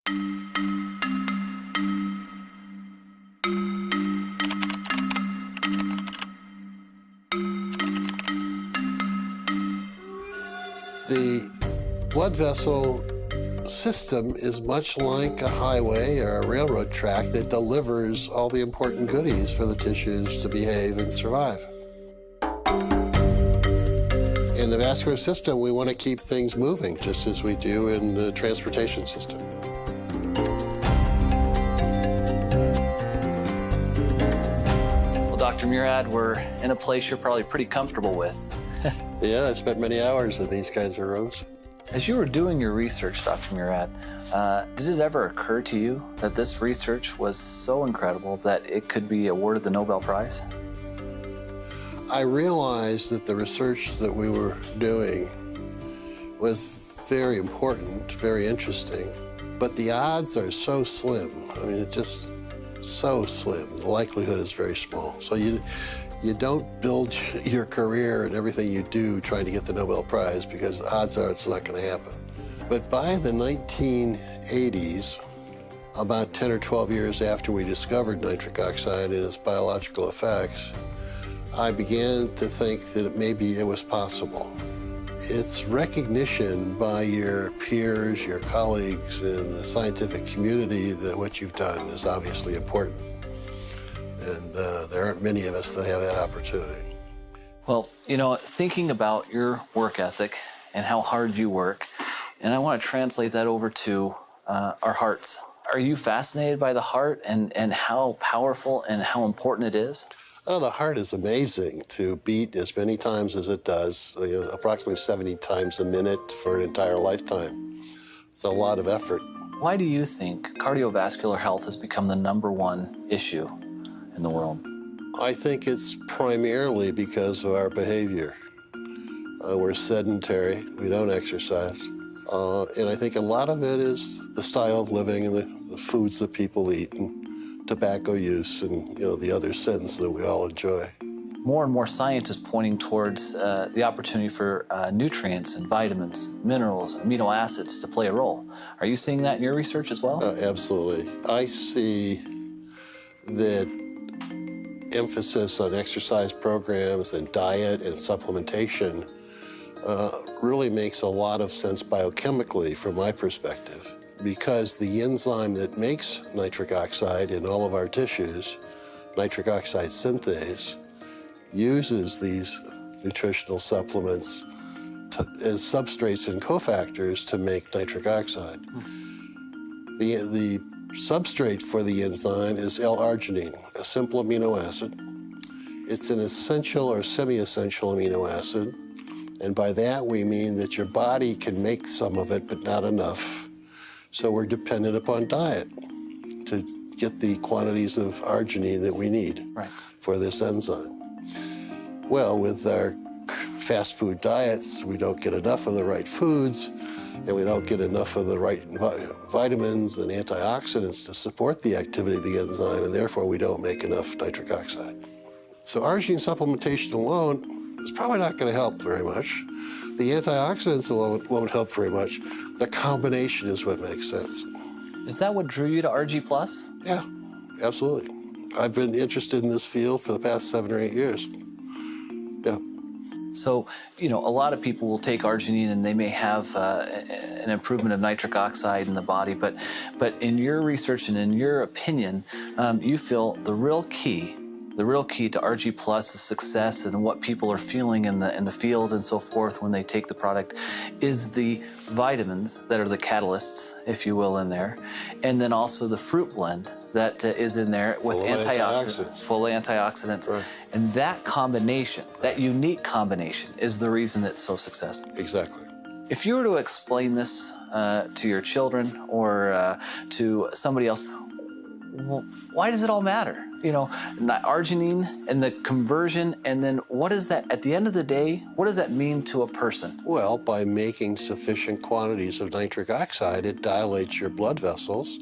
The blood vessel system is much like a highway or a railroad track that delivers all the important goodies for the tissues to behave and survive. In the vascular system, we want to keep things moving, just as we do in the transportation system. Well, Dr. Murad, we're in a place you're probably pretty comfortable with. Yeah, I spent many hours in these kinds of rooms. As you were doing your research, Dr. Murad, did it ever occur to you that this research was so incredible that it could be awarded the Nobel Prize? I realized that the research that we were doing was very important, very interesting, but the odds are so slim. I mean, it's just so slim. The likelihood is very small. So you don't build your career and everything you do trying to get the Nobel Prize, because odds are it's not going to happen. But by the 1980s, about 10 or 12 years after we discovered nitric oxide and its biological effects, I began to think that maybe it was possible. It's recognition by your peers, your colleagues in the scientific community that what you've done is obviously important. And there aren't many of us that have that opportunity. Well, you know, thinking about your work ethic and how hard you work, and I want to translate that over to our hearts. Are you fascinated by the heart and how powerful and how important it is? Oh, the heart is amazing to beat as many times as it does, approximately 70 times a minute for an entire lifetime. It's a lot of effort. Why do you think cardiovascular health has become the #1 issue in the world? I think it's primarily because of our behavior. We're sedentary, we don't exercise. And I think a lot of it is the style of living and the foods that people eat and tobacco use and the other sins that we all enjoy. More and more science is pointing towards the opportunity for nutrients and vitamins, minerals, amino acids to play a role. Are you seeing that in your research as well? Absolutely. I see that emphasis on exercise programs and diet and supplementation really makes a lot of sense biochemically from my perspective, because the enzyme that makes nitric oxide in all of our tissues, nitric oxide synthase, uses these nutritional supplements as substrates and cofactors to make nitric oxide. The substrate for the enzyme is L-Arginine, a simple amino acid. It's an essential or semi-essential amino acid, and by that we mean that your body can make some of it, but not enough. So we're dependent upon diet to get the quantities of arginine that we need for this enzyme. Well, with our fast food diets, we don't get enough of the right foods, and we don't get enough of the right vitamins and antioxidants to support the activity of the enzyme, and therefore we don't make enough nitric oxide. So arginine supplementation alone is probably not going to help very much. The antioxidants alone won't help very much. The combination is what makes sense. Is that what drew you to ARGI+? Yeah, absolutely. I've been interested in this field for the past 7 or 8 years. Yeah. So, a lot of people will take arginine and they may have an improvement of nitric oxide in the body, but in your research and in your opinion, you feel the real key to ARGI+'s success and what people are feeling in the field and so forth when they take the product is the vitamins that are the catalysts, if you will, in there, and then also the fruit blend that is in there with full antioxidants. Right. And that combination, that unique combination, is the reason it's so successful. Exactly. If you were to explain this to your children or to somebody else, well, why does it all matter? Arginine and the conversion, and then what is that, at the end of the day, what does that mean to a person? Well, by making sufficient quantities of nitric oxide, it dilates your blood vessels,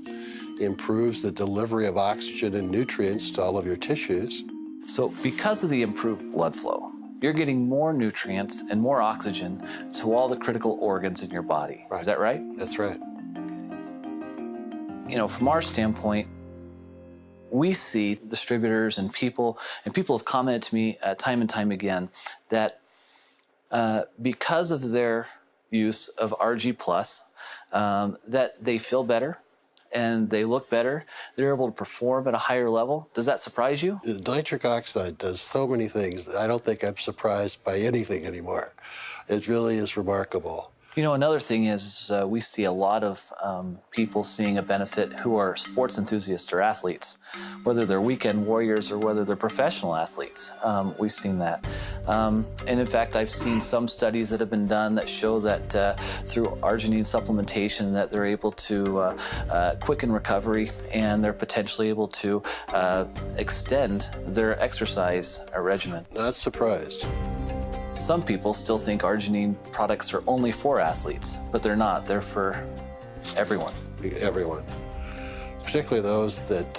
improves the delivery of oxygen and nutrients to all of your tissues. So because of the improved blood flow, you're getting more nutrients and more oxygen to all the critical organs in your body. Right. Is that right? That's right. from our standpoint, we see distributors and people have commented to me time and time again that because of their use of ARGI Plus, that they feel better and they look better. They're able to perform at a higher level. Does that surprise you? Nitric oxide does so many things. I don't think I'm surprised by anything anymore. It really is remarkable. Another thing is we see a lot of people seeing a benefit who are sports enthusiasts or athletes, whether they're weekend warriors or whether they're professional athletes. We've seen that. And in fact, I've seen some studies that have been done that show that through arginine supplementation that they're able to quicken recovery and they're potentially able to extend their exercise regimen. Not surprised. Some people still think arginine products are only for athletes, but they're not. They're for everyone. Everyone. Particularly those that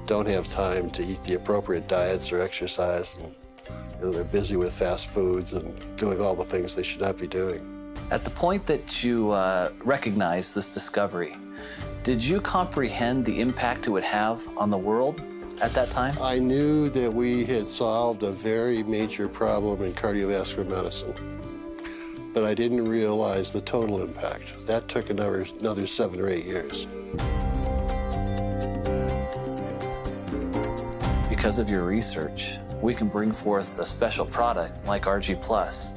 don't have time to eat the appropriate diets or exercise. And, they're busy with fast foods and doing all the things they should not be doing. At the point that you recognized this discovery, did you comprehend the impact it would have on the world at that time? I knew that we had solved a very major problem in cardiovascular medicine, but I didn't realize the total impact. That took another 7 or 8 years. Because of your research, we can bring forth a special product like ARGI Plus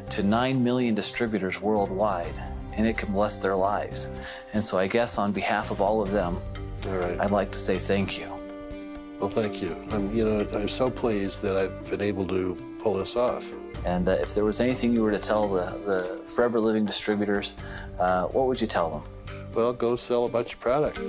to 9 million distributors worldwide, and it can bless their lives. And so I guess on behalf of all of them, All right. I'd like to say thank you. Well, thank you. I'm so pleased that I've been able to pull this off. And if there was anything you were to tell the forever living distributors, what would you tell them? Well, go sell a bunch of product.